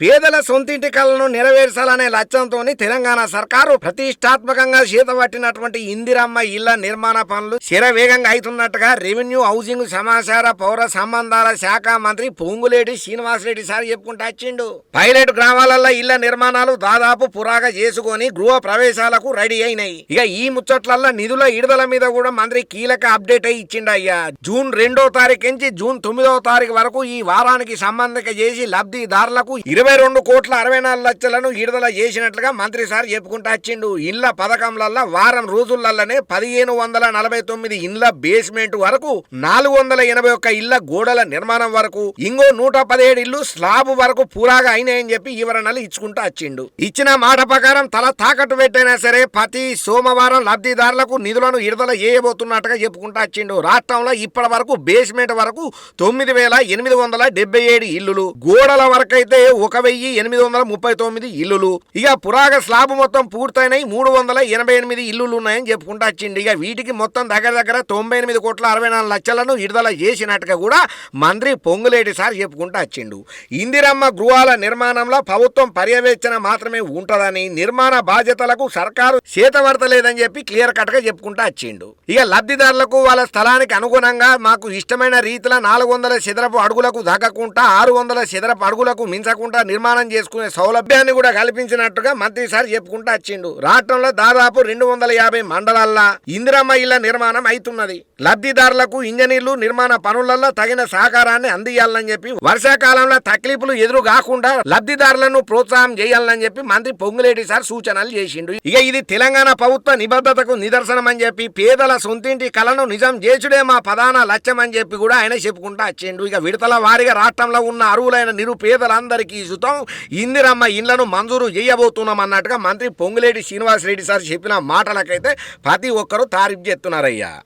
పేదల సొంతింటి కలను నెరవేర్చాలనే లక్ష్యంతోని తెలంగాణ సర్కారు ప్రతిష్టాత్మకంగా చేతబట్టినటువంటి ఇందిరమ్మ ఇళ్ల నిర్మాణ పనులు శరవేగంగా అవుతున్నట్టుగా రెవెన్యూ హౌసింగ్ సమాచార పౌర సంబంధాల శాఖ మంత్రి పొంగులేటి శ్రీనివాసరెడ్డి సార్ చెప్పుకుంటూ వచ్చిండు. పైలట్ గ్రామాలలో ఇళ్ల నిర్మాణాలు దాదాపు పురాగా చేసుకొని గృహ ప్రవేశాలకు రెడీ అయినాయి. ఇక ఈ ముచ్చట్లల్లో నిధుల విడుదల మీద కూడా మంత్రి కీలక అప్డేట్ అయి ఇచ్చిండయ్యా. జూన్ 2వ తారీఖు నుంచి జూన్ 9వ తారీఖు వరకు ఈ వారానికి సంబంధిక చేసి లబ్ధిదారులకు 22,64,00,000 విడుదల చేసినట్లుగా మంత్రి సార్ చెప్పుకుంటూ వచ్చిండు. ఇళ్ల పథకంలల్లా వారం రోజులల్లనే 1,549 ఇళ్ల బేస్మెంట్ వరకు, 481 ఇళ్ల గోడల నిర్మాణం వరకు, ఇంకో 117 ఇళ్లు స్లాబ్ వరకు పూరాగా అయినాయని చెప్పి వివరణలు ఇచ్చుకుంటూ వచ్చిండు. ఇచ్చిన మాట ప్రకారం తల తాకట్టు పెట్టైనా సరే ప్రతి సోమవారం లబ్ధిదారులకు నిధులను విడుదల చేయబోతున్నట్టుగా చెప్పుకుంటూ వచ్చిండు. రాష్ట్రంలో ఇప్పటి వరకు బేస్మెంట్ వరకు 9,877 ఇల్లులు, గోడల వరకు అయితే 1,839 ఇల్లులు, ఇక పురాగ స్లాబ్ మొత్తం పూర్తయినాయి 388 ఇల్లులు ఉన్నాయని చెప్పుకుంటూ వచ్చింది. ఇక వీటికి మొత్తం దగ్గర 98,64,00,000 విడుదల చేసినట్టుగా కూడా మంత్రి పొంగులేటి సార్ చెప్పుకుంటూ వచ్చిండు. ఇందిరమ్మ గృహాల నిర్మాణంలో ప్రభుత్వం పర్యవేక్షణ మాత్రమే ఉంటదని, నిర్మాణ బాధ్యతలకు సర్కారు చేతవర్తలేదని చెప్పి క్లియర్ కట్ గా చెప్పుకుంటూ వచ్చిండు. ఇక లబ్ధిదారులకు వాళ్ళ స్థలానికి అనుగుణంగా మాకు ఇష్టమైన రీతిలో 400 చదరపు అడుగులకు తగ్గకుండా 600 చదరపు అడుగులకు మించకుండా నిర్మాణం చేసుకునే సౌలభ్యాన్ని కూడా కల్పించినట్టుగా మంత్రి సార్ చెప్పుకుంటూ వచ్చిండు. రాష్ట్రంలో దాదాపు 250 మండలాల్లో ఇందిరమ్మ ఇళ్ల నిర్మాణం అవుతున్నది. లబ్ధిదారులకు ఇంజనీర్లు నిర్మాణ పనులలో తగిన సహకారాన్ని అందియాలని చెప్పి, వర్షాకాలంలో తక్లీఫ్లు ఎదురు కాకుండా లబ్ధిదారులను ప్రోత్సాహం చేయాలని చెప్పి మంత్రి పొంగులేటి సార్ సూచనలు చేసిండు. ఇక ఇది తెలంగాణ ప్రభుత్వ నిబద్ధతకు నిదర్శనం అని చెప్పి, పేదల సొంతింటి కలను నిజం చేసుడే మా ప్రధాన లక్ష్యం అని చెప్పి కూడా ఆయన చెప్పుకుంటూ వచ్చిండు. ఇక విడతల వారిగా రాష్ట్రంలో ఉన్న అర్హులైన నిరుపేదలందరికీ సుతం ఇందిరమ్మ ఇళ్లను మంజూరు చేయబోతున్నాం అన్నట్టుగా మంత్రి పొంగులేటి శ్రీనివాసరెడ్డి సార్ చెప్పిన మాటలకైతే ప్రతి ఒక్కరూ తారీఫ్ చేస్తున్నారయ్యా.